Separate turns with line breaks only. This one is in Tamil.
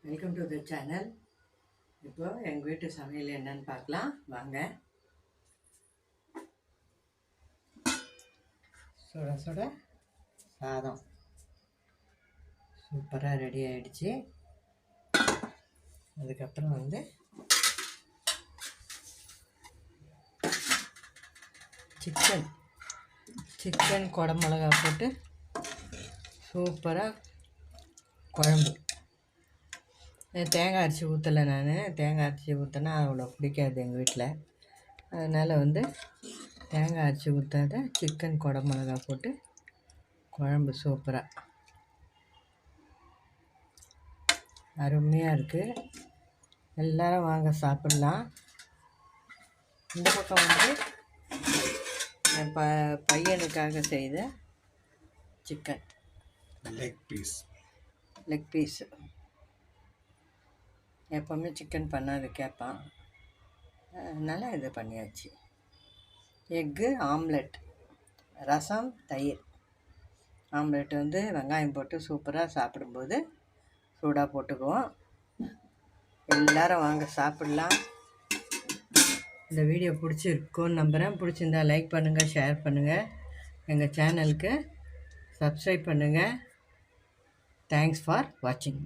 Welcome to the channel. இப்போது எங்கள் வீட்டு சமையல் என்னன்னு பார்க்கலாம் வாங்க. சுட சுட சாதம் சூப்பராக ரெடி ஆகிடுச்சு. அதுக்கப்புறம் சிக்கன் குடமிளகா போட்டு சூப்பராக குழம்பு. தேங்காய் அரைச்சி ஊற்றலை, தேங்காய் அரைச்சி ஊற்றினா அவ்வளோ பிடிக்காது எங்கள் வீட்டில். அதனால் தேங்காய் அரைச்சி ஊற்றாத சிக்கன் குடமிளகா போட்டு குழம்பு சூப்பராக அருமையாக இருக்குது. எல்லோரும் வாங்க சாப்பிட்லாம். இந்த பக்கம் என் பையனுக்காக செய்த சிக்கன் லெக் பீஸ். எப்போவுமே சிக்கன் பண்ணாது கேட்பான், அதனால் இது பண்ணியாச்சு. எக்கு ஆம்லெட், ரசம், தயிர். ஆம்லெட் வெங்காயம் போட்டு சூப்பராக சாப்பிடும்போது சூடாக போட்டுக்குவோம். எல்லோரும் வாங்க சாப்பிட்லாம். இந்த வீடியோ பிடிச்சிருக்கோன்னு நம்புகிறேன். பிடிச்சிருந்தா லைக் பண்ணுங்கள், ஷேர் பண்ணுங்கள், எங்கள் சேனலுக்கு சப்ஸ்கிரைப் பண்ணுங்கள். தேங்க்ஸ் ஃபார் வாட்சிங்.